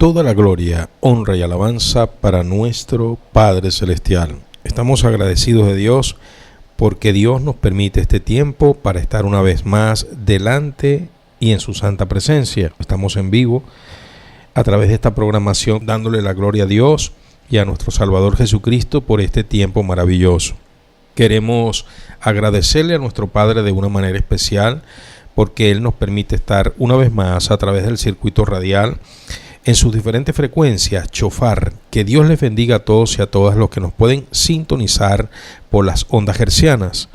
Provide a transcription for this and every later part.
toda la gloria, honra y alabanza para nuestro Padre Celestial. Estamos agradecidos de Dios porque Dios nos permite este tiempo para estar una vez más delante y en su santa presencia. Estamos en vivo a través de esta programación dándole la gloria a Dios y a nuestro Salvador Jesucristo por este tiempo maravilloso. Queremos agradecerle a nuestro Padre de una manera especial porque Él nos permite estar una vez más a través del circuito radial en sus diferentes frecuencias, Shofar. Que Dios les bendiga a todos y a todas los que nos pueden sintonizar por las ondas hercianas.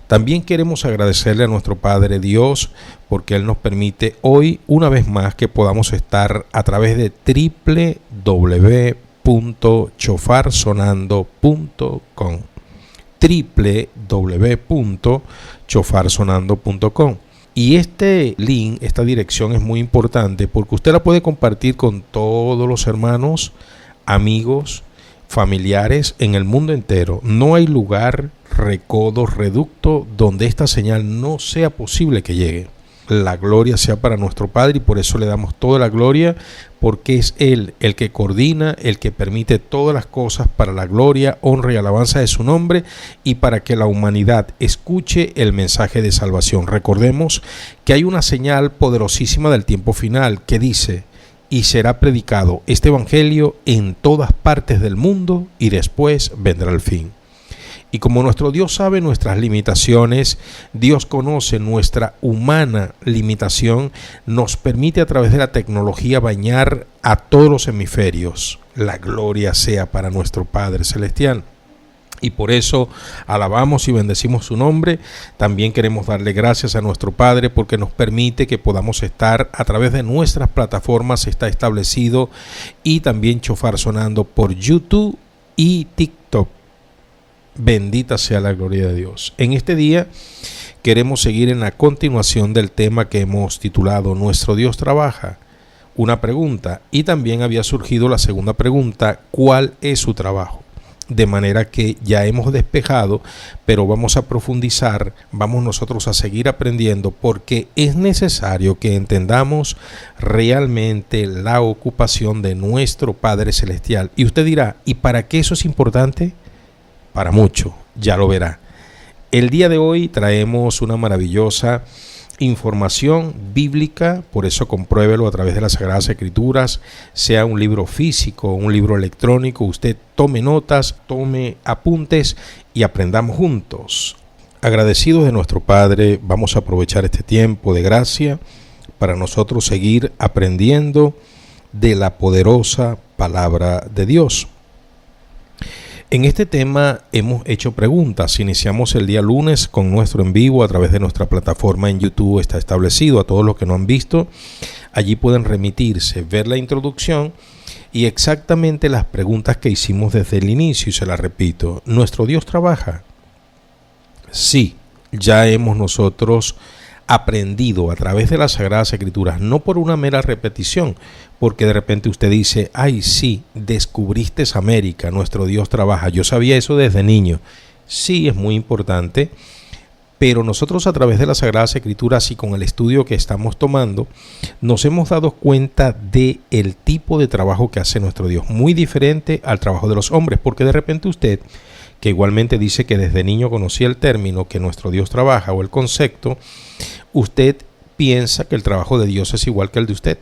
También queremos agradecerle a nuestro Padre Dios porque Él nos permite hoy una vez más que podamos estar a través de www.shofarsonando.com www.shofarsonando.com. Y este link, esta dirección es muy importante porque usted la puede compartir con todos los hermanos, amigos, familiares en el mundo entero. No hay lugar, recodo, reducto donde esta señal no sea posible que llegue. La gloria sea para nuestro Padre y por eso le damos toda la gloria, porque es Él el que coordina, el que permite todas las cosas para la gloria, honra y alabanza de su nombre y para que la humanidad escuche el mensaje de salvación. Recordemos que hay una señal poderosísima del tiempo final que dice: y será predicado este evangelio en todas partes del mundo y después vendrá el fin. Y como nuestro Dios sabe nuestras limitaciones, Dios conoce nuestra humana limitación, nos permite a través de la tecnología bañar a todos los hemisferios. La gloria sea para nuestro Padre Celestial. Y por eso alabamos y bendecimos su nombre. También queremos darle gracias a nuestro Padre porque nos permite que podamos estar a través de nuestras plataformas, está establecido, y también Shofar sonando por YouTube y TikTok. Bendita sea la gloria de Dios. En este día queremos seguir en la continuación del tema que hemos titulado Nuestro Dios trabaja. Una pregunta, y también había surgido la segunda pregunta: ¿cuál es su trabajo? De manera que ya hemos despejado, pero vamos a profundizar, vamos nosotros a seguir aprendiendo porque es necesario que entendamos realmente la ocupación de nuestro Padre Celestial. Y usted dirá, ¿y para qué eso es importante? Para mucho, ya lo verá. El día de hoy traemos una maravillosa información bíblica, por eso compruébelo a través de las Sagradas Escrituras, sea un libro físico, un libro electrónico, usted tome notas, tome apuntes y aprendamos juntos. Agradecidos de nuestro Padre, vamos a aprovechar este tiempo de gracia para nosotros seguir aprendiendo de la poderosa palabra de Dios. En este tema hemos hecho preguntas. Iniciamos el día lunes con nuestro en vivo a través de nuestra plataforma en YouTube. Está establecido. A todos los que no han visto, allí pueden remitirse, ver la introducción y exactamente las preguntas que hicimos desde el inicio. Y se las repito: ¿nuestro Dios trabaja? Sí, ya hemos nosotros aprendido a través de las Sagradas Escrituras, no por una mera repetición, porque de repente usted dice: ay, sí, descubriste América, nuestro Dios trabaja. Yo sabía eso desde niño. Sí, es muy importante, pero nosotros a través de las Sagradas Escrituras y con el estudio que estamos tomando, nos hemos dado cuenta de el tipo de trabajo que hace nuestro Dios, muy diferente al trabajo de los hombres, porque de repente usted, que igualmente dice que desde niño conocía el término que nuestro Dios trabaja o el concepto, usted piensa que el trabajo de Dios es igual que el de usted.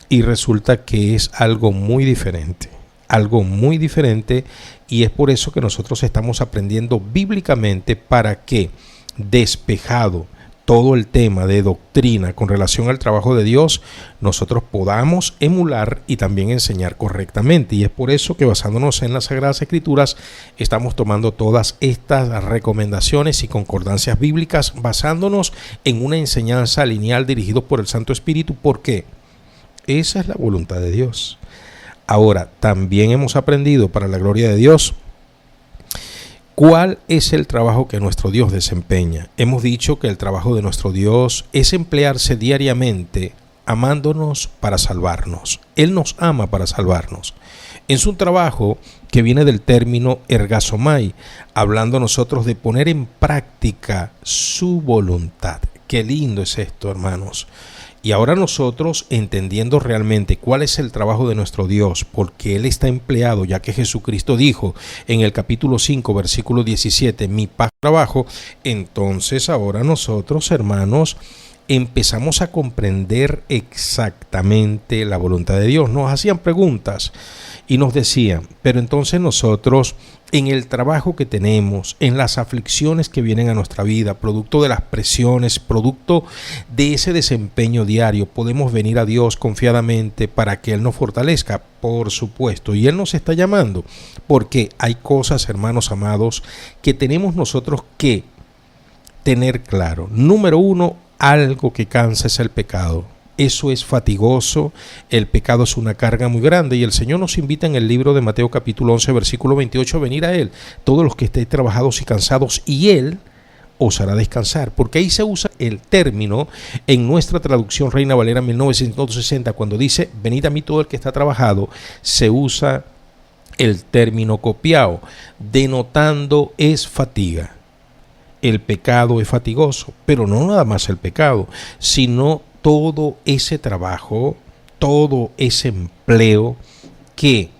Y resulta que es algo muy diferente, y es por eso que nosotros estamos aprendiendo bíblicamente para que, despejado todo el tema de doctrina con relación al trabajo de Dios, nosotros podamos emular y también enseñar correctamente. Y es por eso que, basándonos en las Sagradas Escrituras, estamos tomando todas estas recomendaciones y concordancias bíblicas basándonos en una enseñanza lineal dirigida por el Santo Espíritu. ¿Por qué? Esa es la voluntad de Dios. Ahora, también hemos aprendido, para la gloria de Dios, ¿cuál es el trabajo que nuestro Dios desempeña? Hemos dicho que el trabajo de nuestro Dios es emplearse diariamente amándonos para salvarnos. Él nos ama para salvarnos. Es un trabajo que viene del término ergazomai, hablando nosotros de poner en práctica su voluntad. Qué lindo es esto, hermanos. Y ahora nosotros, entendiendo realmente cuál es el trabajo de nuestro Dios, porque Él está empleado, ya que Jesucristo dijo en el capítulo 5, versículo 17, mi paz trabajo, entonces ahora nosotros, hermanos, empezamos a comprender exactamente la voluntad de Dios. Nos hacían preguntas y nos decían, pero entonces nosotros, en el trabajo que tenemos, en las aflicciones que vienen a nuestra vida, producto de las presiones, producto de ese desempeño diario, podemos venir a Dios confiadamente para que Él nos fortalezca, por supuesto, y Él nos está llamando, porque hay cosas, hermanos amados, que tenemos nosotros que tener claro. Número uno, algo que cansa es el pecado. Eso es fatigoso, el pecado es una carga muy grande y el Señor nos invita en el libro de Mateo capítulo 11 versículo 28 a venir a Él, todos los que estéis trabajados y cansados, y Él os hará descansar, porque ahí se usa el término en nuestra traducción Reina Valera 1960, cuando dice venid a mí todo el que está trabajado, se usa el término copiao, denotando es fatiga. El pecado es fatigoso, pero no nada más el pecado, sino todo ese trabajo, todo ese empleo que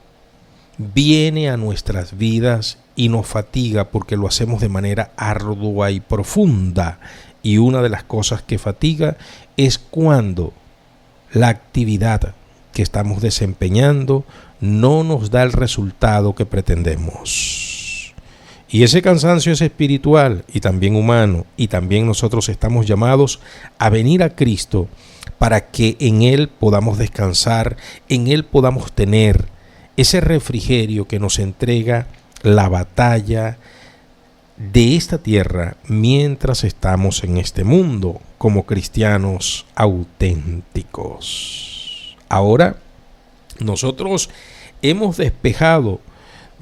viene a nuestras vidas y nos fatiga porque lo hacemos de manera ardua y profunda. Y una de las cosas que fatiga es cuando la actividad que estamos desempeñando no nos da el resultado que pretendemos. Y ese cansancio es espiritual y también humano, y también nosotros estamos llamados a venir a Cristo para que en Él podamos descansar, en Él podamos tener ese refrigerio que nos entrega la batalla de esta tierra mientras estamos en este mundo como cristianos auténticos. Ahora, nosotros hemos despejado,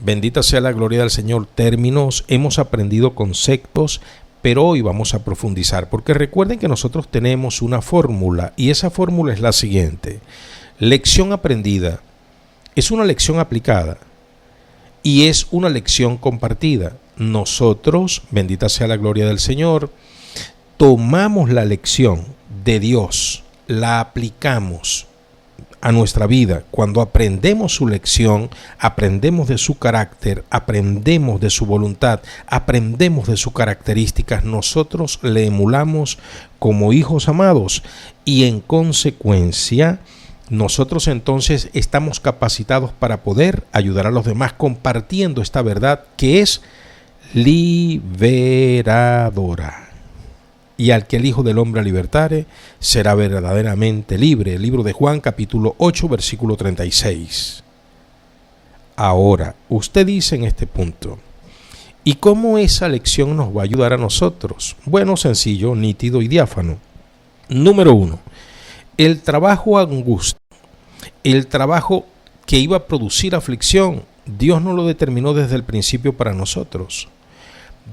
bendita sea la gloria del Señor, términos, hemos aprendido conceptos, pero hoy vamos a profundizar, porque recuerden que nosotros tenemos una fórmula, y esa fórmula es la siguiente: lección aprendida es una lección aplicada y es una lección compartida. Nosotros, bendita sea la gloria del Señor, tomamos la lección de Dios, la aplicamos a nuestra vida. Cuando aprendemos su lección, aprendemos de su carácter, aprendemos de su voluntad, aprendemos de sus características, nosotros le emulamos como hijos amados y en consecuencia nosotros entonces estamos capacitados para poder ayudar a los demás compartiendo esta verdad que es liberadora. Y al que el Hijo del Hombre libertare, será verdaderamente libre. El libro de Juan, capítulo 8, versículo 36. Ahora, usted dice en este punto, ¿y cómo esa lección nos va a ayudar a nosotros? Bueno, sencillo, nítido y diáfano. Número 1, el trabajo angustio, el trabajo que iba a producir aflicción, Dios no lo determinó desde el principio para nosotros.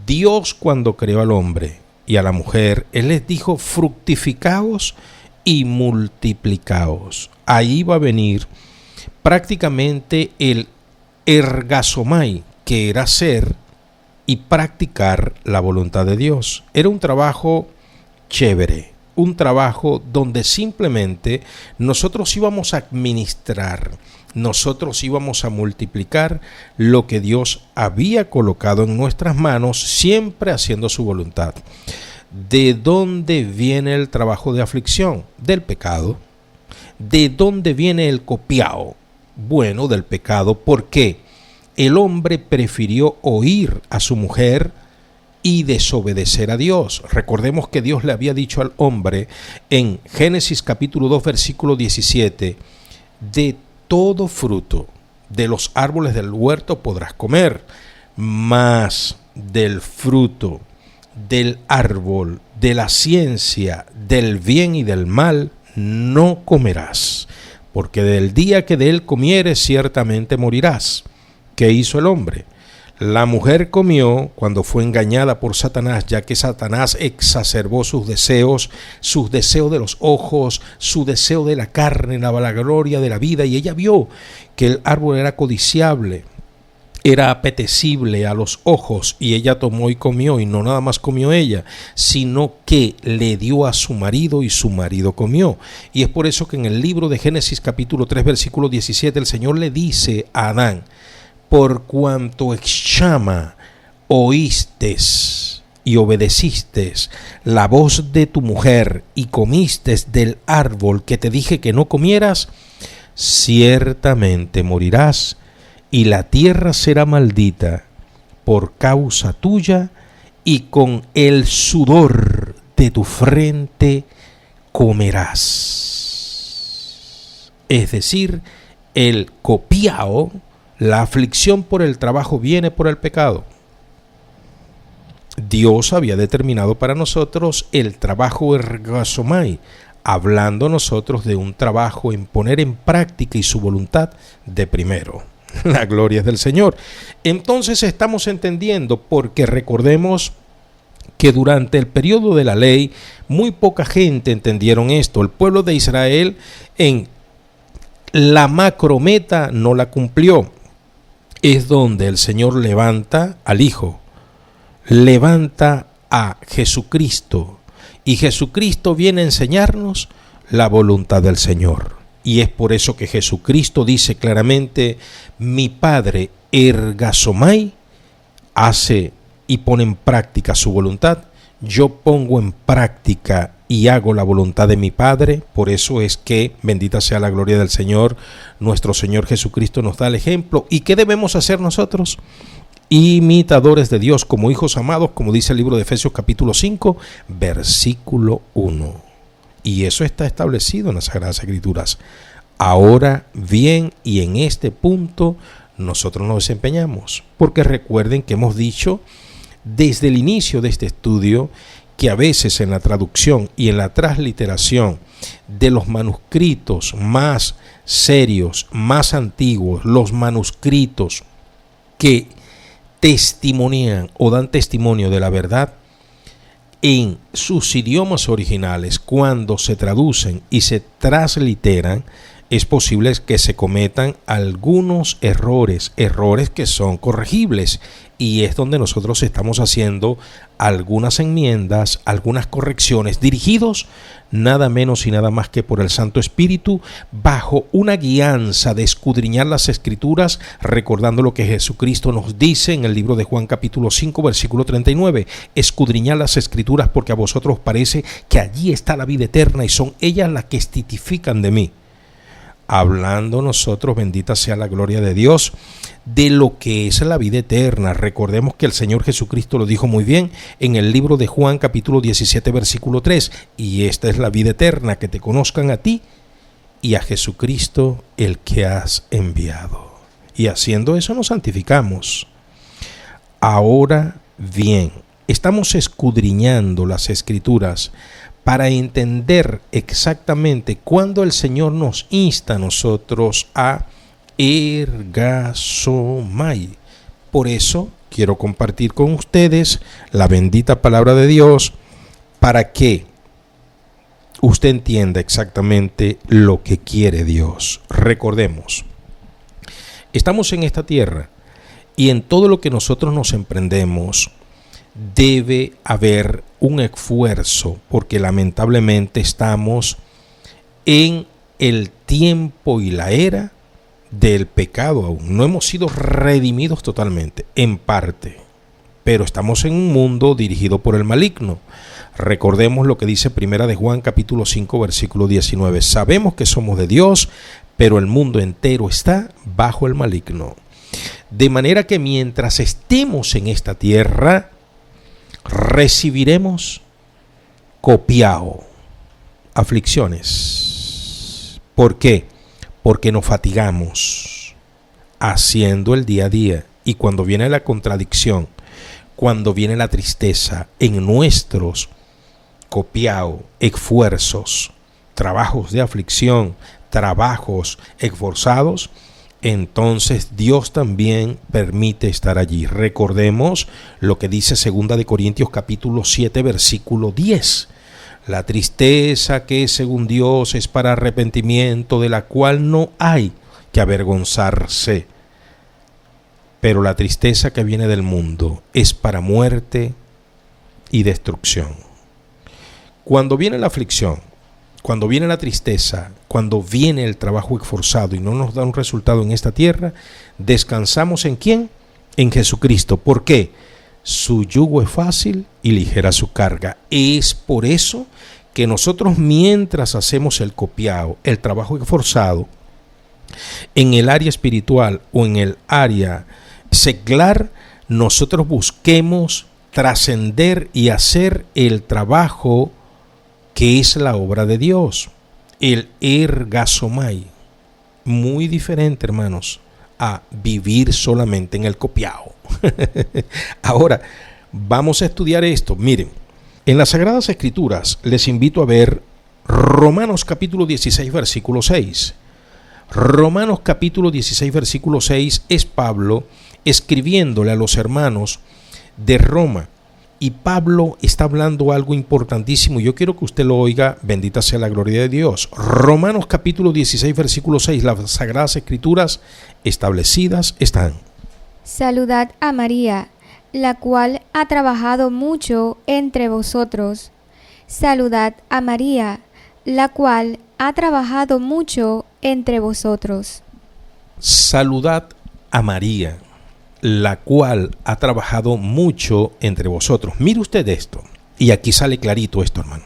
Dios, cuando creó al hombre y a la mujer, Él les dijo: fructificaos y multiplicaos. Ahí va a venir prácticamente el ergasomai, que era ser y practicar la voluntad de Dios. Era un trabajo chévere, un trabajo donde simplemente nosotros íbamos a administrar, nosotros íbamos a multiplicar lo que Dios había colocado en nuestras manos, siempre haciendo su voluntad. ¿De dónde viene el trabajo de aflicción? Del pecado. ¿De dónde viene el copiao? Bueno, del pecado, porque el hombre prefirió oír a su mujer y desobedecer a Dios. Recordemos que Dios le había dicho al hombre en Génesis capítulo 2 versículo 17: de todo fruto de los árboles del huerto podrás comer, mas del fruto del árbol de la ciencia del bien y del mal no comerás, porque del día que de él comieres ciertamente morirás. ¿Qué hizo el hombre? La mujer comió cuando fue engañada por Satanás, ya que Satanás exacerbó sus deseos de los ojos, su deseo de la carne, la vanagloria de la vida, y ella vio que el árbol era codiciable, era apetecible a los ojos, y ella tomó y comió, y no nada más comió ella, sino que le dio a su marido y su marido comió. Y es por eso que en el libro de Génesis capítulo 3 versículo 17 el Señor le dice a Adán: por cuanto Exchama oístes y obedeciste la voz de tu mujer y comistes del árbol que te dije que no comieras, ciertamente morirás, y la tierra será maldita por causa tuya, y con el sudor de tu frente comerás. Es decir, el copiao, la aflicción por el trabajo, viene por el pecado. Dios había determinado para nosotros el trabajo ergasomai, hablando nosotros de un trabajo en poner en práctica y su voluntad de primero. La gloria es del Señor. Entonces estamos entendiendo, porque recordemos que durante el periodo de la ley muy poca gente entendieron esto. El pueblo de Israel en la macrometa no la cumplió. Es donde el Señor levanta al Hijo, levanta a Jesucristo, y Jesucristo viene a enseñarnos la voluntad del Señor. Y es por eso que Jesucristo dice claramente: mi Padre ergasomai hace y pone en práctica su voluntad. Yo pongo en práctica y hago la voluntad de mi Padre. Por eso es que, bendita sea la gloria del Señor, nuestro Señor Jesucristo nos da el ejemplo. ¿Y qué debemos hacer nosotros? Imitadores de Dios como hijos amados, como dice el libro de Efesios capítulo 5, versículo 1. Y eso está establecido en las Sagradas Escrituras. Ahora bien, y en este punto nosotros nos desempeñamos, porque recuerden que hemos dicho desde el inicio de este estudio que a veces en la traducción y en la transliteración de los manuscritos más serios, más antiguos, los manuscritos que testimonian o dan testimonio de la verdad, en sus idiomas originales, cuando se traducen y se transliteran, es posible que se cometan algunos errores que son corregibles, y es donde nosotros estamos haciendo algunas enmiendas, algunas correcciones, dirigidos nada menos y nada más que por el Santo Espíritu, bajo una guianza de escudriñar las Escrituras, recordando lo que Jesucristo nos dice en el libro de Juan capítulo 5 versículo 39, escudriñar las Escrituras porque a vosotros parece que allí está la vida eterna y son ellas las que testifican de mí. Hablando nosotros, bendita sea la gloria de Dios, de lo que es la vida eterna. Recordemos que el Señor Jesucristo lo dijo muy bien en el libro de Juan capítulo 17 versículo 3, y esta es la vida eterna, que te conozcan a ti y a Jesucristo el que has enviado. Y haciendo eso nos santificamos. Ahora bien, estamos escudriñando las Escrituras para entender exactamente cuándo el Señor nos insta a nosotros a ergasomai. Por eso quiero compartir con ustedes la bendita palabra de Dios, para que usted entienda exactamente lo que quiere Dios. Recordemos, estamos en esta tierra, y en todo lo que nosotros nos emprendemos debe haber un esfuerzo, porque lamentablemente estamos en el tiempo y la era del pecado aún. No hemos sido redimidos totalmente, en parte, pero estamos en un mundo dirigido por el maligno. Recordemos lo que dice Primera de Juan capítulo 5 versículo 19. Sabemos que somos de Dios, pero el mundo entero está bajo el maligno. De manera que mientras estemos en esta tierra, recibiremos copiao, aflicciones. ¿Por qué? Porque nos fatigamos haciendo el día a día, y cuando viene la contradicción, cuando viene la tristeza en nuestros copiao, esfuerzos, trabajos de aflicción, trabajos esforzados, entonces Dios también permite estar allí. Recordemos lo que dice 2 de Corintios capítulo 7 versículo 10. La tristeza que según Dios es para arrepentimiento, de la cual no hay que avergonzarse, pero la tristeza que viene del mundo es para muerte y destrucción. Cuando viene la aflicción, cuando viene la tristeza, cuando viene el trabajo esforzado y no nos da un resultado en esta tierra, descansamos ¿en quién? En Jesucristo. ¿Por qué? Su yugo es fácil y ligera su carga. Es por eso que nosotros, mientras hacemos el copiado, el trabajo esforzado, en el área espiritual o en el área secular, nosotros busquemos trascender y hacer el trabajo que es la obra de Dios, el ergasomai. Muy diferente, hermanos, a vivir solamente en el copiado. Ahora, vamos a estudiar esto. Miren, en las Sagradas Escrituras les invito a ver Romanos capítulo 16, versículo 6. Romanos capítulo 16, versículo 6 es Pablo escribiéndole a los hermanos de Roma. Y Pablo está hablando algo importantísimo. Yo quiero que usted lo oiga. Bendita sea la gloria de Dios. Romanos capítulo 16, versículo 6. Las Sagradas Escrituras establecidas están. Saludad a María, la cual ha trabajado mucho entre vosotros. Saludad a María, la cual ha trabajado mucho entre vosotros. Saludad a María, la cual ha trabajado mucho entre vosotros. Mire usted esto, y aquí sale clarito esto, hermano.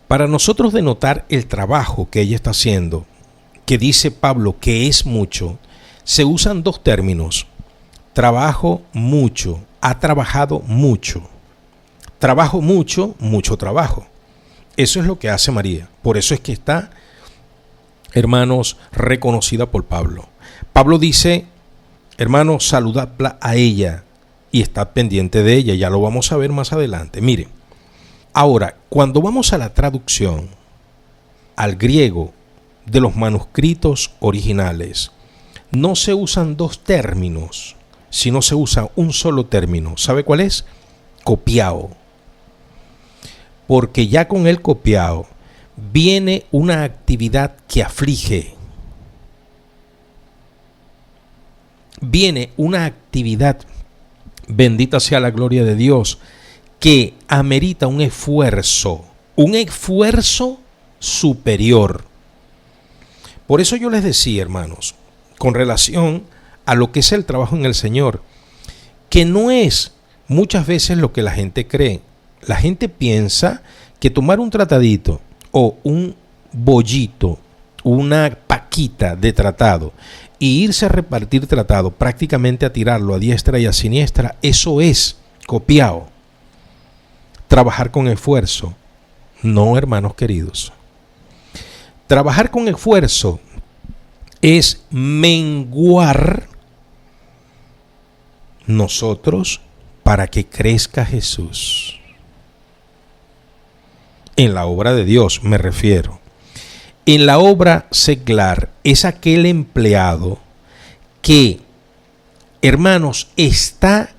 Para nosotros denotar el trabajo que ella está haciendo, que dice Pablo que es mucho, se usan dos términos: trabajo mucho, ha trabajado mucho. Trabajo mucho, mucho trabajo. Eso es lo que hace María. Por eso es que está, hermanos, reconocida por Pablo. Pablo dice: hermanos, saludadla a ella y estad pendiente de ella. Ya lo vamos a ver más adelante. Miren, ahora, cuando vamos a la traducción al griego de los manuscritos originales, no se usan dos términos, sino se usa un solo término. ¿Sabe cuál es? Copiao. Porque ya con el copiao viene una actividad que aflige. Viene una actividad, bendita sea la gloria de Dios, que amerita un esfuerzo superior. Por eso yo les decía, hermanos, con relación a lo que es el trabajo en el Señor, que no es muchas veces lo que la gente cree. La gente piensa que tomar un tratadito o un bollito, una paquita de tratado y irse a repartir tratado, prácticamente a tirarlo a diestra y a siniestra, eso es copiado. Trabajar con esfuerzo. No, hermanos queridos. Trabajar con esfuerzo es menguar nosotros para que crezca Jesús. En la obra de Dios me refiero. En la obra secular es aquel empleado que, hermanos, está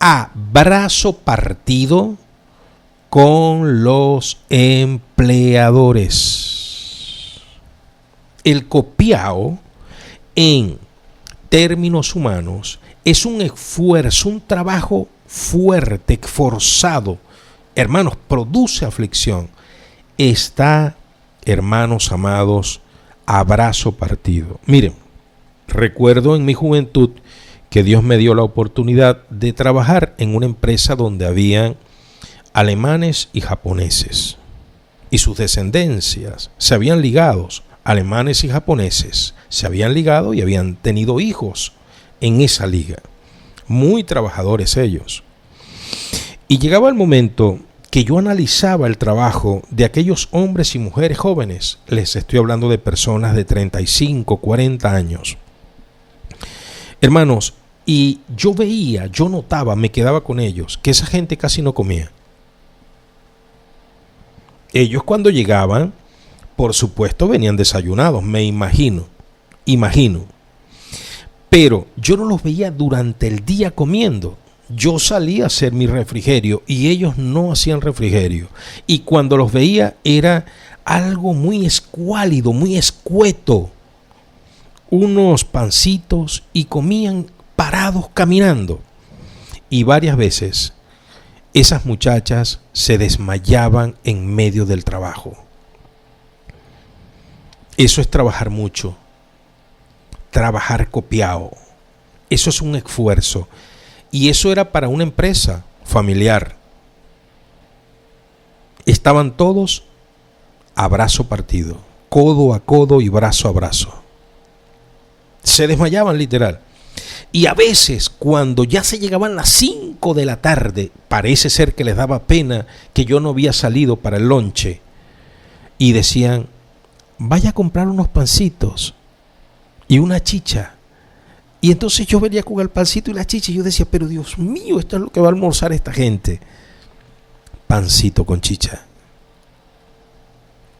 a brazo partido con los empleadores. El copiao, en términos humanos, es un esfuerzo, un trabajo fuerte, esforzado. Hermanos, produce aflicción. Está, hermanos amados, a brazo partido. Miren, recuerdo en mi juventud que Dios me dio la oportunidad de trabajar en una empresa donde habían alemanes y japoneses. Y sus descendencias se habían ligado, alemanes y japoneses, se habían ligado y habían tenido hijos en esa liga. Muy trabajadores ellos. Y llegaba el momento que yo analizaba el trabajo de aquellos hombres y mujeres jóvenes. Les estoy hablando de personas de 35, 40 años. Hermanos, y yo veía, yo notaba, me quedaba con ellos, que esa gente casi no comía. Ellos cuando llegaban, por supuesto, venían desayunados, me imagino. Pero yo no los veía durante el día comiendo. Yo salía a hacer mi refrigerio y ellos no hacían refrigerio. Y cuando los veía era algo muy escuálido, muy escueto. Unos pancitos y comían parados caminando. Y varias veces esas muchachas se desmayaban en medio del trabajo. Eso es trabajar mucho, trabajar copiado. Eso es un esfuerzo. Y eso era para una empresa familiar. Estaban todos a brazo partido, codo a codo y brazo a brazo. Se desmayaban literal. Y a veces cuando ya se llegaban las 5 de la tarde, parece ser que les daba pena que yo no había salido para el lonche. Y decían, vaya a comprar unos pancitos y una chicha. Y entonces yo venía con el pancito y la chicha y yo decía, pero Dios mío, esto es lo que va a almorzar esta gente. Pancito con chicha.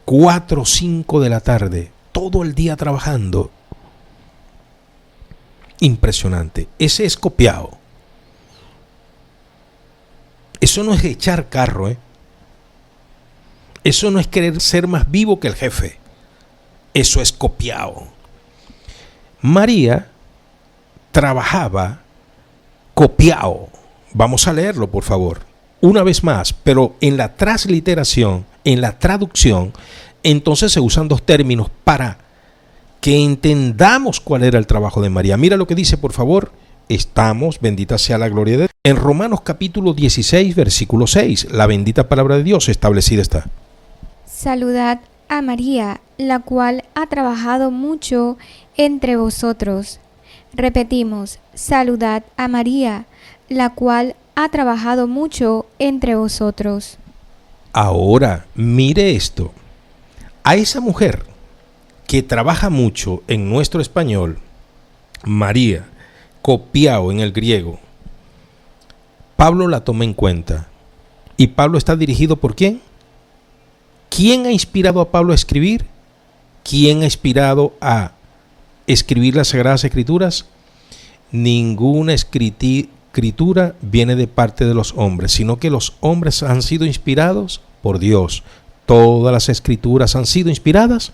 4 o 5 de la tarde, todo el día trabajando. Impresionante. Ese es copiado. Eso no es echar carro, ¿eh? Eso no es querer ser más vivo que el jefe. Eso es copiado. María trabajaba copiado. Vamos a leerlo, por favor. Una vez más, pero en la transliteración, en la traducción, entonces se usan dos términos para que entendamos cuál era el trabajo de María. Mira lo que dice, por favor. Estamos, bendita sea la gloria de Dios, en Romanos capítulo 16, versículo 6. La bendita palabra de Dios establecida está. Saludad a María, la cual ha trabajado mucho entre vosotros. Repetimos, saludad a María, la cual ha trabajado mucho entre vosotros. Ahora, mire esto. A esa mujer que trabaja mucho en nuestro español, María, copiado en el griego, Pablo la toma en cuenta. ¿Y Pablo está dirigido por quién? ¿Quién ha inspirado a Pablo a escribir? ¿Quién ha inspirado a escribir las Sagradas Escrituras? Ninguna escritura viene de parte de los hombres, sino que los hombres han sido inspirados por Dios. Todas las escrituras han sido inspiradas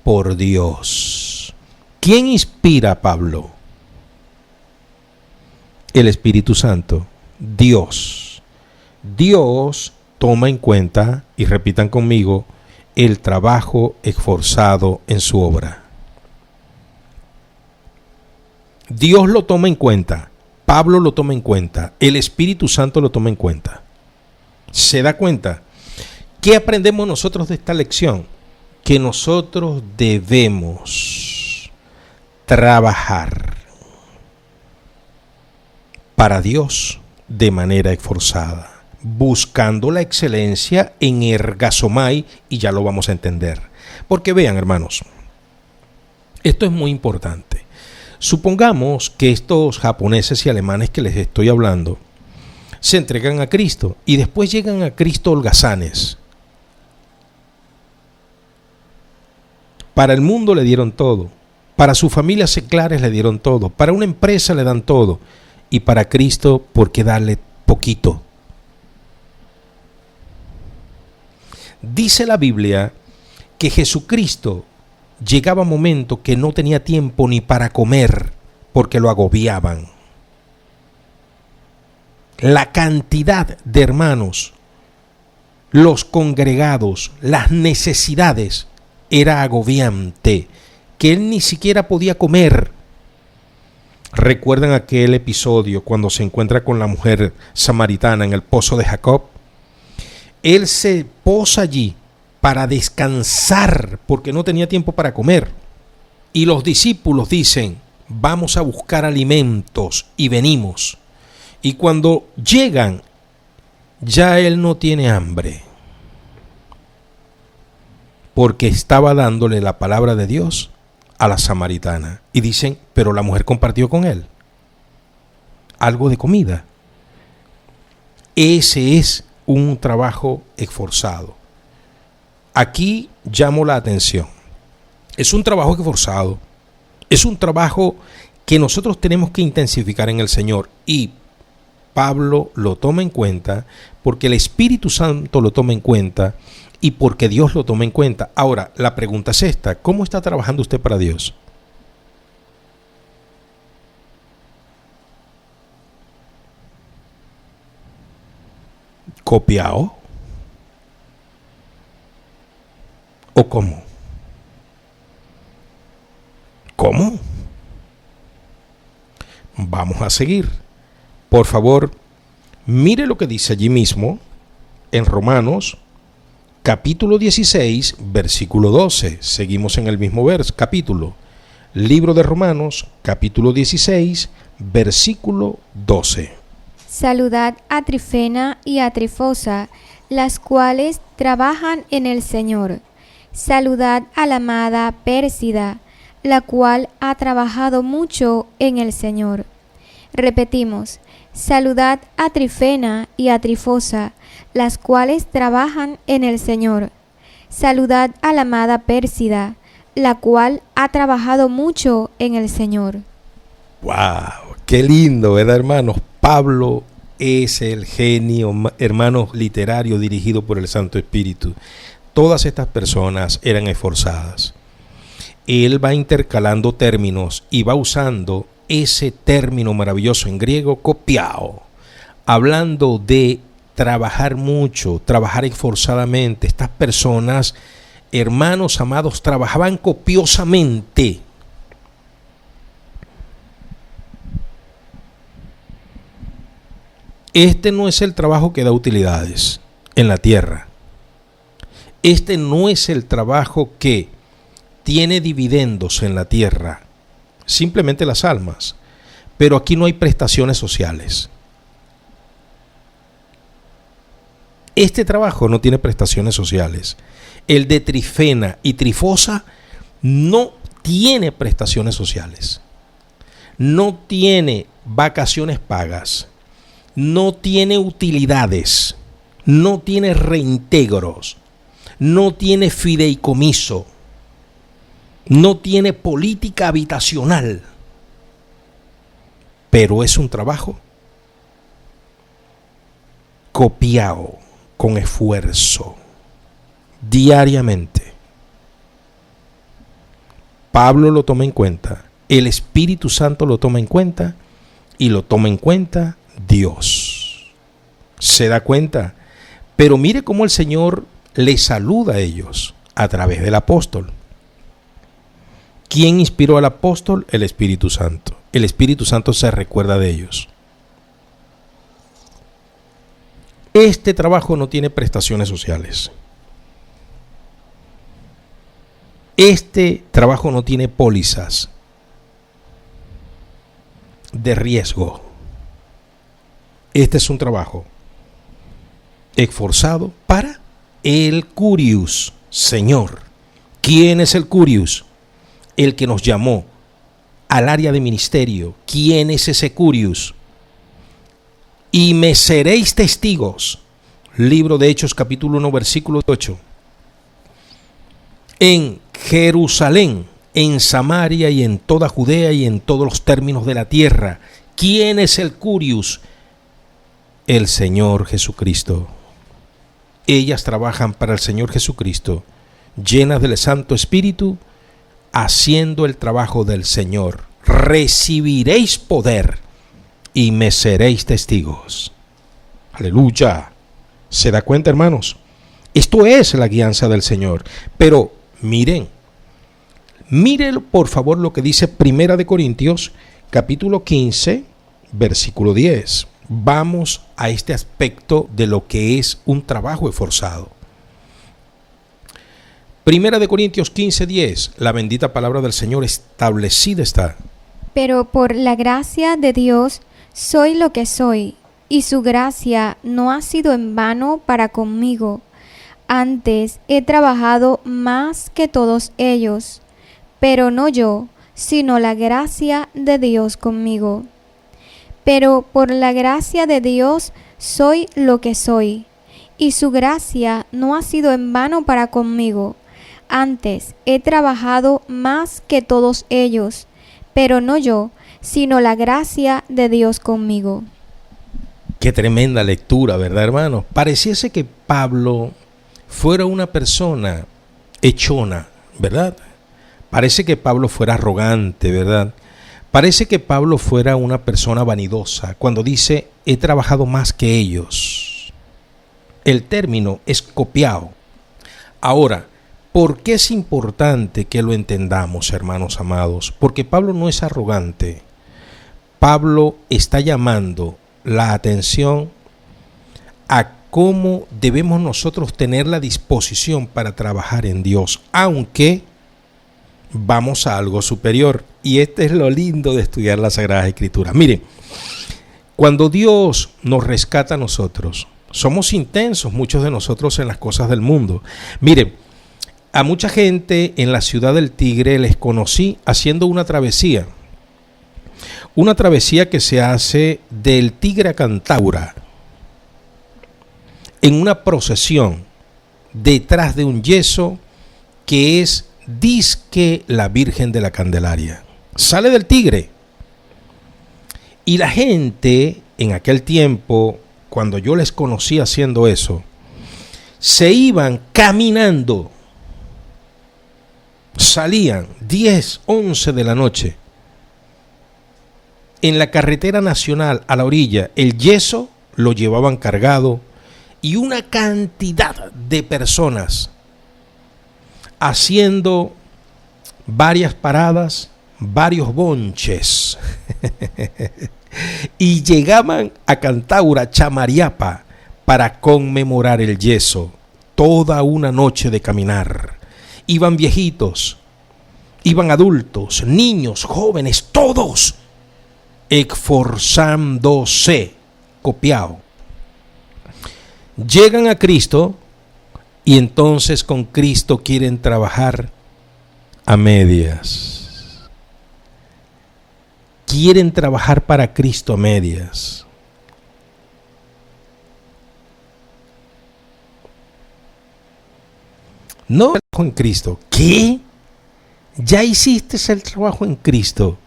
por Dios. ¿Quién inspira a Pablo? El Espíritu Santo, Dios. Dios toma en cuenta, y repitan conmigo, el trabajo esforzado en su obra. Dios lo toma en cuenta, Pablo lo toma en cuenta, el Espíritu Santo lo toma en cuenta. ¿Se da cuenta? ¿Qué aprendemos nosotros de esta lección? Que nosotros debemos trabajar para Dios de manera esforzada, buscando la excelencia en ergasomai, y ya lo vamos a entender. Porque vean, hermanos, esto es muy importante. Supongamos que estos japoneses y alemanes que les estoy hablando se entregan a Cristo y después llegan a Cristo holgazanes. Para el mundo le dieron todo, para sus familias seculares le dieron todo, para una empresa le dan todo, y para Cristo, ¿por qué darle poquito? Dice la Biblia que Jesucristo llegaba un momento que no tenía tiempo ni para comer porque lo agobiaban. La cantidad de hermanos, los congregados, las necesidades, era agobiante, que él ni siquiera podía comer. ¿Recuerdan aquel episodio cuando se encuentra con la mujer samaritana en el pozo de Jacob? Él se posa allí para descansar porque no tenía tiempo para comer. Y los discípulos dicen, vamos a buscar alimentos, y venimos. Y cuando llegan, ya él no tiene hambre, porque estaba dándole la palabra de Dios a la samaritana. Y dicen, pero la mujer compartió con él algo de comida. Ese es un trabajo esforzado. Aquí llamo la atención. Es un trabajo esforzado. Es un trabajo que nosotros tenemos que intensificar en el Señor. Y Pablo lo toma en cuenta porque el Espíritu Santo lo toma en cuenta y porque Dios lo toma en cuenta. Ahora, la pregunta es esta: ¿cómo está trabajando usted para Dios? ¿Copiado? ¿O cómo? ¿Cómo? Vamos a seguir. Por favor, mire lo que dice allí mismo en Romanos capítulo 16, versículo 12. Seguimos en el mismo capítulo. Libro de Romanos, capítulo 16, versículo 12. Saludad a Trifena y a Trifosa, las cuales trabajan en el Señor. Saludad a la amada Pérsida, la cual ha trabajado mucho en el Señor. Repetimos, saludad a Trifena y a Trifosa, las cuales trabajan en el Señor. Saludad a la amada Pérsida, la cual ha trabajado mucho en el Señor. ¡Wow! ¡Qué lindo!, ¿verdad, hermanos? Pablo es el genio, hermanos, literario dirigido por el Santo Espíritu. Todas estas personas eran esforzadas. Él va intercalando términos y va usando ese término maravilloso en griego, copiao, hablando de trabajar mucho, trabajar esforzadamente. Estas personas, hermanos amados, trabajaban copiosamente. Este no es el trabajo que da utilidades en la tierra. Este no es el trabajo que tiene dividendos en la tierra, simplemente las almas. Pero aquí no hay prestaciones sociales. Este trabajo no tiene prestaciones sociales. El de Trifena y Trifosa no tiene prestaciones sociales. No tiene vacaciones pagas. No tiene utilidades. No tiene reintegros. No tiene fideicomiso. No tiene política habitacional. Pero es un trabajo copiado con esfuerzo diariamente. Pablo lo toma en cuenta, el Espíritu Santo lo toma en cuenta y lo toma en cuenta Dios. ¿Se da cuenta? Pero mire cómo el Señor le saluda a ellos a través del apóstol. ¿Quién inspiró al apóstol? El Espíritu Santo. El Espíritu Santo se recuerda de ellos. Este trabajo no tiene prestaciones sociales. Este trabajo no tiene pólizas de riesgo. Este es un trabajo esforzado para el Curious, Señor. ¿Quién es el Curious? El que nos llamó al área de ministerio. ¿Quién es ese Curious? Y me seréis testigos. Libro de Hechos, capítulo 1, versículo 8. En Jerusalén, en Samaria y en toda Judea y en todos los términos de la tierra. ¿Quién es el Curious? El Señor Jesucristo. Ellas trabajan para el Señor Jesucristo, llenas del Santo Espíritu, haciendo el trabajo del Señor. Recibiréis poder y me seréis testigos. Aleluya. ¿Se da cuenta, hermanos? Esto es la guianza del Señor. Pero miren por favor lo que dice Primera de Corintios, capítulo 15, versículo 10. Vamos a este aspecto de lo que es un trabajo esforzado. Primera de Corintios 15, 10. La bendita palabra del Señor establecida está. Pero por la gracia de Dios soy lo que soy, y su gracia no ha sido en vano para conmigo. Antes he trabajado más que todos ellos, pero no yo, sino la gracia de Dios conmigo. Pero por la gracia de Dios soy lo que soy, y su gracia no ha sido en vano para conmigo. Antes he trabajado más que todos ellos, pero no yo, sino la gracia de Dios conmigo. Qué tremenda lectura, ¿verdad, hermano? Pareciese que Pablo fuera una persona echona, ¿verdad? Parece que Pablo fuera arrogante, ¿verdad? Parece que Pablo fuera una persona vanidosa cuando dice, he trabajado más que ellos. el término es copiado. Ahora, ¿por qué es importante que lo entendamos, hermanos amados? Porque Pablo no es arrogante. Pablo está llamando la atención a cómo debemos nosotros tener la disposición para trabajar en Dios, aunque vamos a algo superior. Y este es lo lindo de estudiar las Sagradas Escrituras. Miren, cuando Dios nos rescata a nosotros, somos intensos muchos de nosotros en las cosas del mundo. Miren, a mucha gente en la ciudad del Tigre les conocí haciendo una travesía que se hace del Tigre a Cantaura, en una procesión detrás de un yeso que es dizque la Virgen de la Candelaria. Sale del Tigre. Y la gente en aquel tiempo, cuando yo les conocí haciendo eso, se iban caminando. Salían 10, 11 de la noche en la carretera nacional a la orilla. El yeso lo llevaban cargado y una cantidad de personas haciendo varias paradas, varios bonches y llegaban a Cantaura, Chamariapa, para conmemorar el yeso. Toda una noche de caminar. Iban viejitos, iban adultos, niños, jóvenes, todos esforzándose, copiado. Llegan a Cristo y entonces con Cristo quieren trabajar a medias. Quieren trabajar para Cristo a medias. No el trabajo en Cristo. ¿Qué? ¿Ya hiciste el trabajo en Cristo?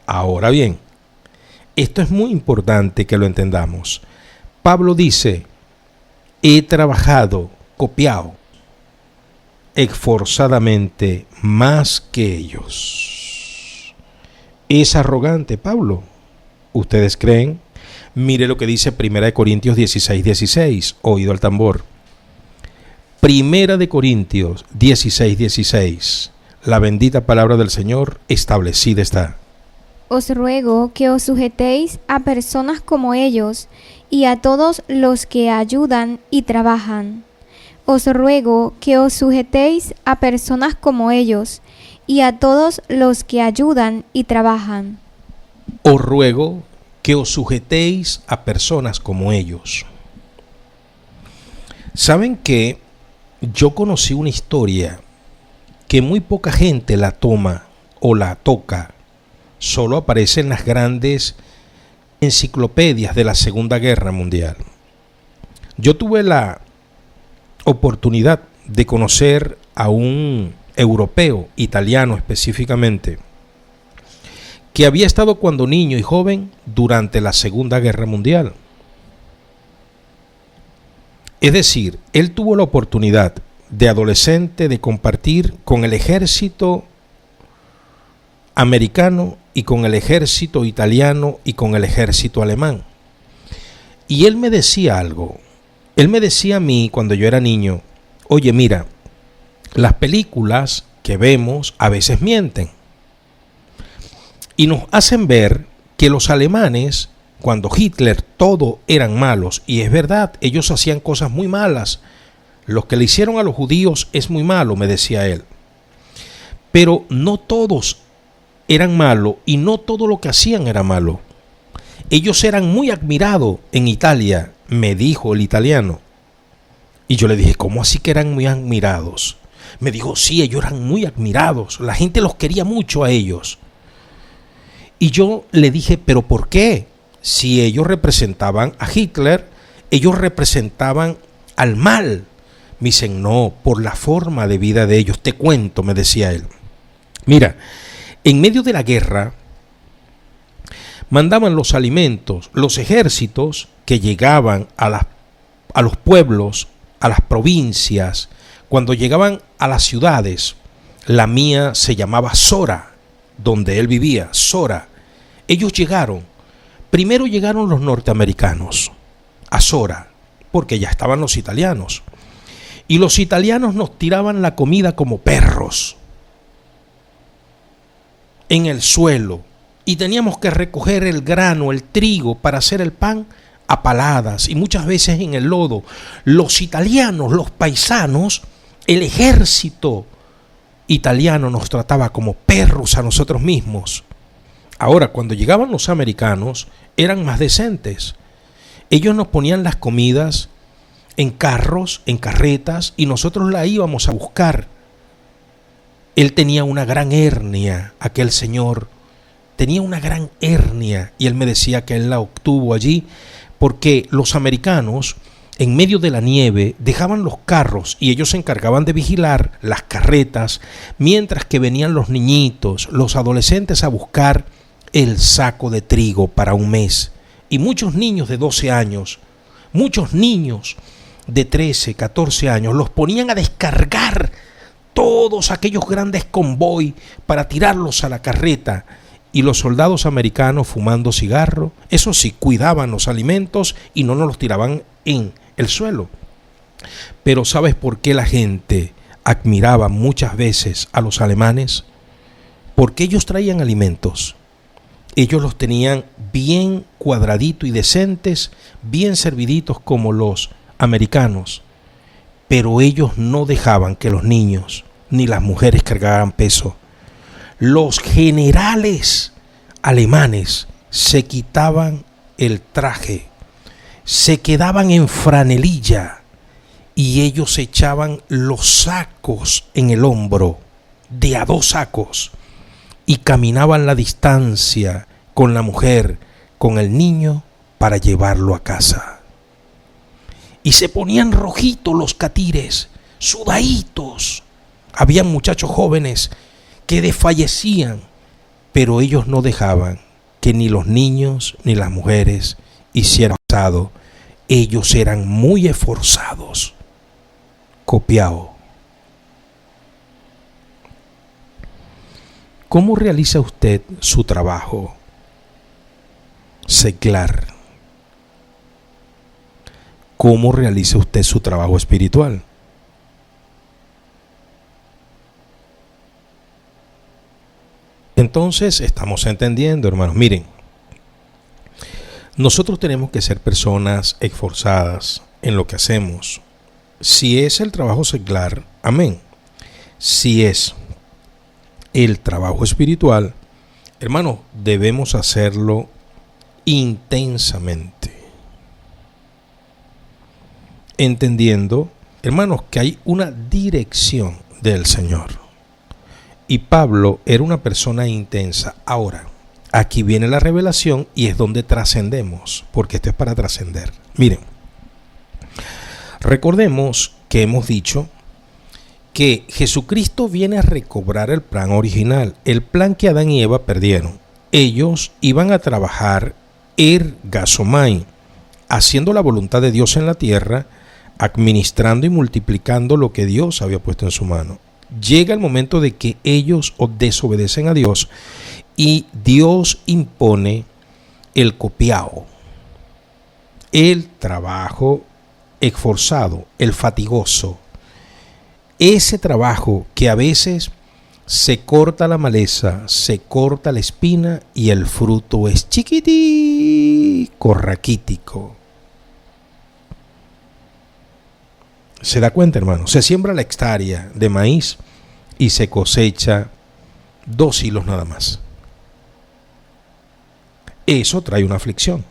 Ahora bien, esto es muy importante que lo entendamos. Pablo dice, he trabajado, copiado, esforzadamente más que ellos. ¿Es arrogante Pablo? ¿Ustedes creen? Mire lo que dice 1 Corintios 16:16, oído al tambor. 1 Corintios 16:16, la bendita palabra del Señor establecida está. Os ruego que os sujetéis a personas como ellos y a todos los que ayudan y trabajan. Os ruego que os sujetéis a personas como ellos y a todos los que ayudan y trabajan. Os ruego que os sujetéis a personas como ellos. ¿Saben que yo conocí una historia que muy poca gente la toma o la toca? Solo aparece en las grandes enciclopedias de la Segunda Guerra Mundial. Yo tuve la oportunidad de conocer a un europeo, italiano específicamente, que había estado cuando niño y joven durante la Segunda Guerra Mundial. Es decir, él tuvo la oportunidad de adolescente de compartir con el ejército americano y con el ejército italiano y con el ejército alemán. Y él me decía algo. Él me decía a mí cuando yo era niño, oye, mira, las películas que vemos a veces mienten. Y nos hacen ver que los alemanes, cuando Hitler, todo eran malos. Y es verdad, ellos hacían cosas muy malas. Lo que le hicieron a los judíos es muy malo, me decía él. Pero no todos eran malos y no todo lo que hacían era malo. Ellos eran muy admirados en Italia, me dijo el italiano. Y yo le dije, ¿cómo así que eran muy admirados? Me dijo, sí, ellos eran muy admirados. La gente los quería mucho a ellos. Y yo le dije, ¿pero por qué? Si ellos representaban a Hitler, ellos representaban al mal. Me dicen, no, por la forma de vida de ellos. Te cuento, me decía él. Mira, en medio de la guerra, mandaban los alimentos, los ejércitos que llegaban a los pueblos, a las provincias, cuando llegaban a las ciudades. La mía se llamaba Sora, donde él vivía, Sora. Ellos llegaron, Primero llegaron los norteamericanos a Sora, porque ya estaban los italianos. Y los italianos nos tiraban la comida como perros en el suelo. Y teníamos que recoger el grano, el trigo, para hacer el pan a paladas y muchas veces en el lodo. Los italianos, los paisanos, el ejército italiano nos trataba como perros a nosotros mismos. Ahora, cuando llegaban los americanos, eran más decentes. Ellos nos ponían las comidas en carros, en carretas, y nosotros la íbamos a buscar. Él tenía una gran hernia, aquel señor tenía una gran hernia, y él me decía que él la obtuvo allí porque los americanos, en medio de la nieve, dejaban los carros y ellos se encargaban de vigilar las carretas, mientras que venían los niñitos, los adolescentes a buscar el saco de trigo para un mes. Y muchos niños de 12 años, muchos niños de 13, 14 años, los ponían a descargar todos aquellos grandes convoy para tirarlos a la carreta. Y los soldados americanos, fumando cigarro, eso sí, cuidaban los alimentos y no nos los tiraban en el suelo. Pero ¿sabes por qué la gente admiraba muchas veces a los alemanes? Porque ellos traían alimentos. Ellos los tenían bien cuadraditos y decentes, bien serviditos como los americanos. Pero ellos no dejaban que los niños ni las mujeres cargaran peso. Los generales alemanes se quitaban el traje, se quedaban en franelilla y ellos echaban los sacos en el hombro, de a 2 sacos, y caminaban la distancia con la mujer, con el niño, para llevarlo a casa. Y se ponían rojitos los catires, sudaditos. Habían muchachos jóvenes que desfallecían, pero ellos no dejaban que ni los niños ni las mujeres hicieran asado. Ellos eran muy esforzados. Copiao. ¿Cómo realiza usted su trabajo secular? ¿Cómo realiza usted su trabajo espiritual? Entonces estamos entendiendo, hermanos. Miren, nosotros tenemos que ser personas esforzadas en lo que hacemos. Si es el trabajo secular, amén. Si es el trabajo espiritual, hermanos, debemos hacerlo intensamente. Entendiendo, hermanos, que hay una dirección del Señor. Y Pablo era una persona intensa. Ahora, aquí viene la revelación y es donde trascendemos, porque esto es para trascender. Miren, recordemos que hemos dicho que Jesucristo viene a recobrar el plan original, el plan que Adán y Eva perdieron. Ellos iban a trabajar ergasomai, haciendo la voluntad de Dios en la tierra, administrando y multiplicando lo que Dios había puesto en su mano. Llega el momento de que ellos desobedecen a Dios y Dios impone el copiao, el trabajo esforzado, el fatigoso. Ese trabajo que a veces se corta la maleza, se corta la espina y el fruto es chiquitico, raquítico. ¿Se da cuenta, hermano? Se siembra la hectárea de maíz y se cosecha 2 hilos nada más. Eso trae una aflicción,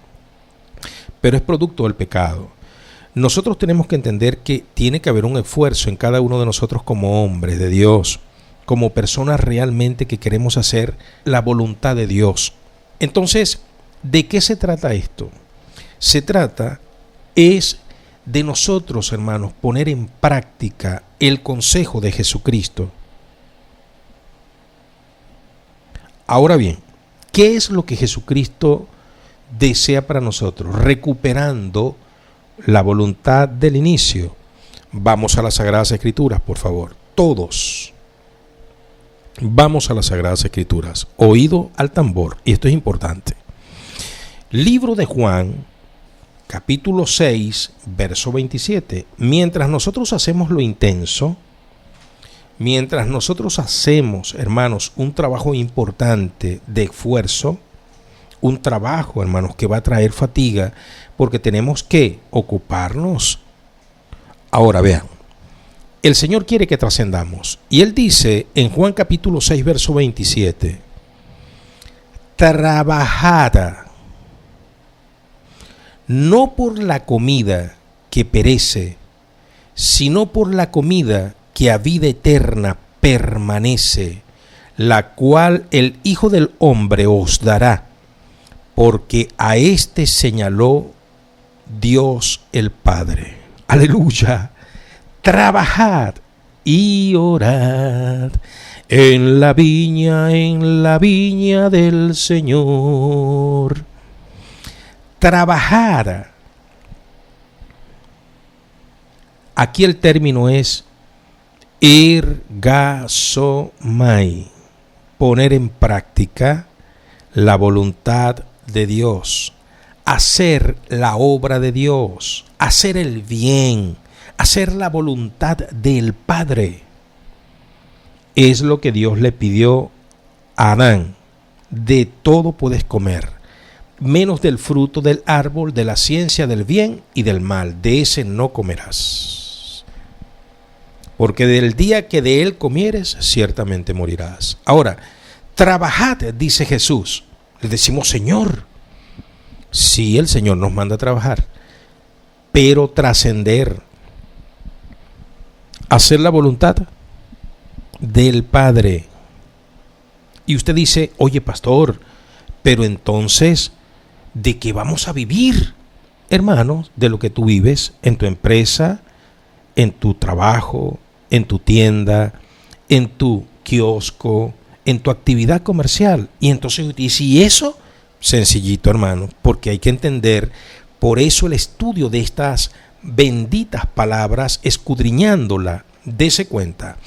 pero es producto del pecado. Nosotros tenemos que entender que tiene que haber un esfuerzo en cada uno de nosotros como hombres de Dios, como personas realmente que queremos hacer la voluntad de Dios. Entonces, ¿de qué se trata esto? Se trata de nosotros, hermanos, poner en práctica el consejo de Jesucristo. Ahora bien, ¿qué es lo que Jesucristo desea para nosotros? Recuperando la voluntad del inicio. Vamos a las Sagradas Escrituras, por favor. Todos. Vamos a las Sagradas Escrituras. Oído al tambor. Y esto es importante. Libro de Juan, capítulo 6, verso 27. Mientras nosotros hacemos lo intenso, mientras nosotros hacemos, hermanos, un trabajo importante de esfuerzo, un trabajo, hermanos, que va a traer fatiga, porque tenemos que ocuparnos. Ahora vean, el Señor quiere que trascendamos. Y Él dice en Juan capítulo 6, verso 27, trabajad no por la comida que perece, sino por la comida que a vida eterna permanece, la cual el Hijo del Hombre os dará, porque a éste señaló Dios el Padre. Aleluya. Trabajad y orad en la viña del Señor. Trabajar. Aquí el término es ergasomai, poner en práctica la voluntad de Dios, hacer la obra de Dios, hacer el bien, hacer la voluntad del Padre. Es lo que Dios le pidió a Adán. De todo puedes comer, menos del fruto del árbol de la ciencia del bien y del mal, de ese no comerás, porque del día que de él comieres, ciertamente morirás. Ahora, trabajad, dice Jesús. Le decimos, Señor, sí, el Señor nos manda a trabajar, pero trascender, hacer la voluntad del Padre. Y usted dice, oye, pastor, pero entonces, ¿de qué vamos a vivir? Hermanos, de lo que tú vives en tu empresa, en tu trabajo, en tu tienda, en tu kiosco, en tu actividad comercial. Y entonces, ¿y si eso? Sencillito, hermano, porque hay que entender, por eso el estudio de estas benditas palabras, escudriñándola, dése cuenta.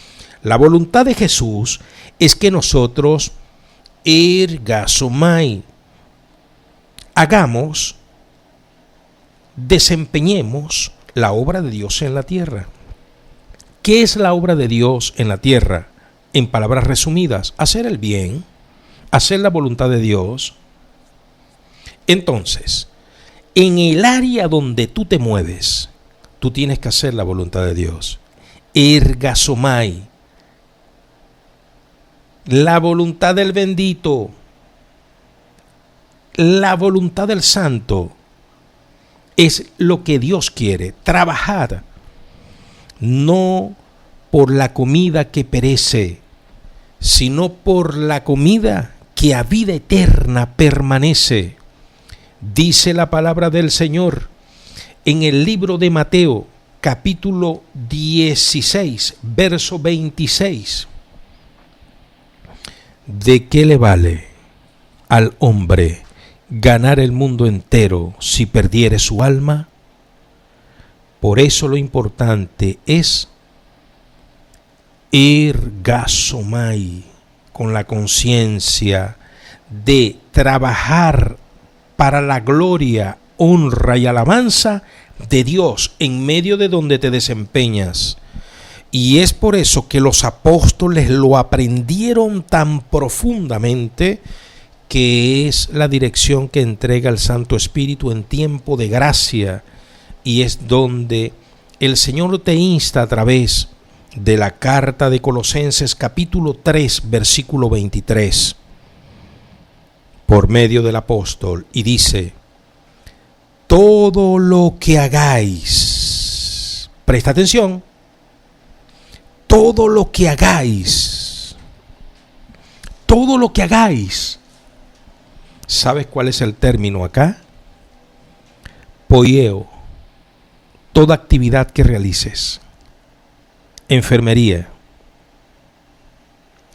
La voluntad de Jesús es que nosotros ergasomai, hagamos, desempeñemos la obra de Dios en la tierra. ¿Qué es la obra de Dios en la tierra? En palabras resumidas, hacer el bien, hacer la voluntad de Dios. Entonces, en el área donde tú te mueves, tú tienes que hacer la voluntad de Dios. Ergasomai, la voluntad del bendito, la voluntad del santo, es lo que Dios quiere. Trabajar, no por la comida que perece, sino por la comida que a vida eterna permanece. Dice la palabra del Señor en el libro de Mateo, capítulo 16, verso 26. ¿De qué le vale al hombre ganar el mundo entero si perdiere su alma? Por eso lo importante es ergasomai, con la conciencia de trabajar para la gloria, honra y alabanza de Dios en medio de donde te desempeñas. Y es por eso que los apóstoles lo aprendieron tan profundamente, que es la dirección que entrega el Santo Espíritu en tiempo de gracia, y es donde el Señor te insta a través de la carta de Colosenses capítulo 3, versículo 23, por medio del apóstol, y dice: todo lo que hagáis, presta atención, todo lo que hagáis, ¿sabes cuál es el término acá? Poieo, toda actividad que realices, enfermería,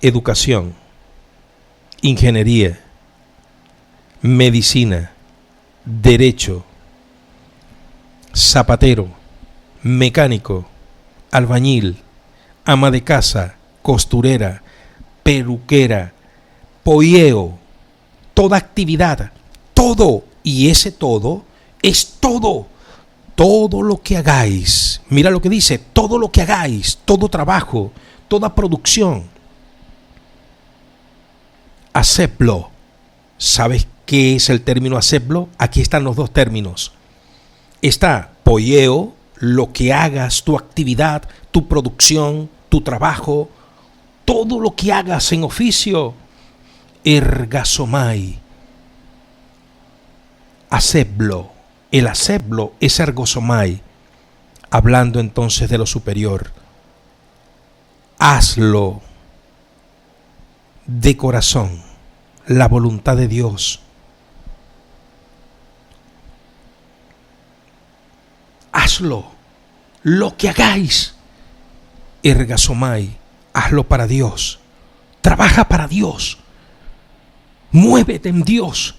educación, ingeniería, medicina, derecho, zapatero, mecánico, albañil, ama de casa, costurera, peluquera, poieo, toda actividad, todo Y ese todo es todo. Todo lo que hagáis. Mira lo que dice, todo lo que hagáis, todo trabajo, toda producción. Hacedlo. ¿Sabes qué es el término hacedlo? Aquí están los dos términos. Está poieo, lo que hagas, tu actividad, tu producción, tu trabajo, todo lo que hagas en oficio. Ergasomai. Hacedlo. El hacedlo es ergosomai. Hablando entonces de lo superior. Hazlo de corazón, la voluntad de Dios. Hazlo, lo que hagáis, ergasomai, hazlo para Dios. Trabaja para Dios. Muévete en Dios.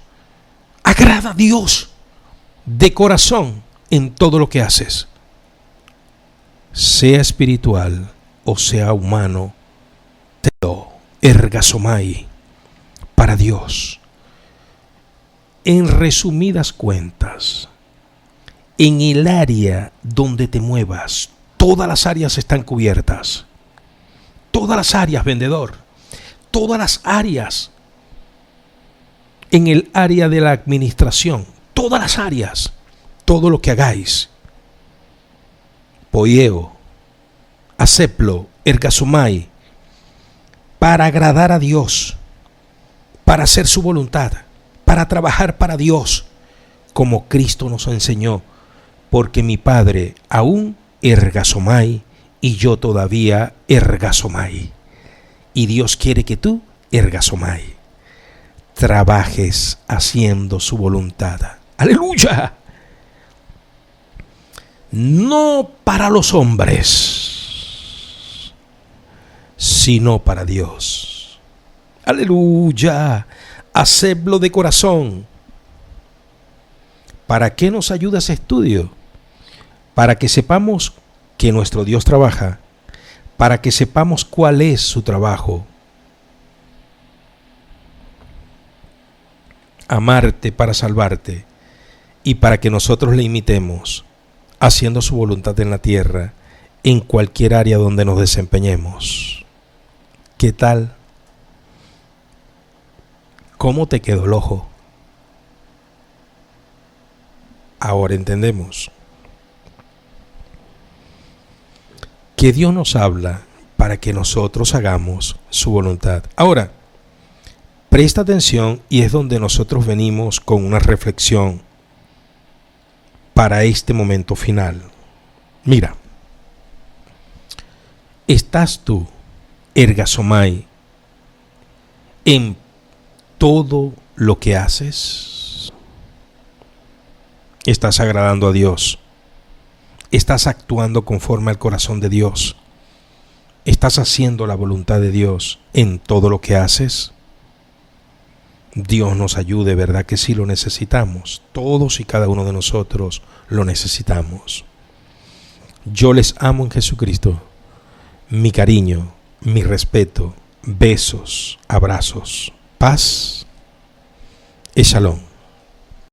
Agrada a Dios de corazón en todo lo que haces. Sea espiritual o sea humano, telo, ergasomai, para Dios. En resumidas cuentas, en el área donde te muevas, todas las áreas están cubiertas. Todas las áreas, vendedor. Todas las áreas. En el área de la administración, todas las áreas, todo lo que hagáis. Poieo, hacedlo, ergasomai, para agradar a Dios, para hacer su voluntad, para trabajar para Dios, como Cristo nos enseñó, porque mi Padre aún ergasomai y yo todavía ergasomai. Y Dios quiere que tú ergasomai trabajes haciendo su voluntad. ¡Aleluya! No para los hombres, sino para Dios. ¡Aleluya! Hacedlo de corazón. ¿Para qué nos ayuda ese estudio? Para que sepamos que nuestro Dios trabaja, para que sepamos cuál es su trabajo. Amarte para salvarte y para que nosotros le imitemos, haciendo su voluntad en la tierra, en cualquier área donde nos desempeñemos. ¿Qué tal? ¿Cómo te quedó el ojo? Ahora entendemos que Dios nos habla para que nosotros hagamos su voluntad. Ahora, presta atención y es donde nosotros venimos con una reflexión para este momento final. Mira, ¿estás tú, ergasomai, en todo lo que haces? ¿Estás agradando a Dios? ¿Estás actuando conforme al corazón de Dios? ¿Estás haciendo la voluntad de Dios en todo lo que haces? Dios nos ayude, ¿verdad que sí lo necesitamos? Todos y cada uno de nosotros lo necesitamos. Yo les amo en Jesucristo. Mi cariño, mi respeto, besos, abrazos, paz y shalom.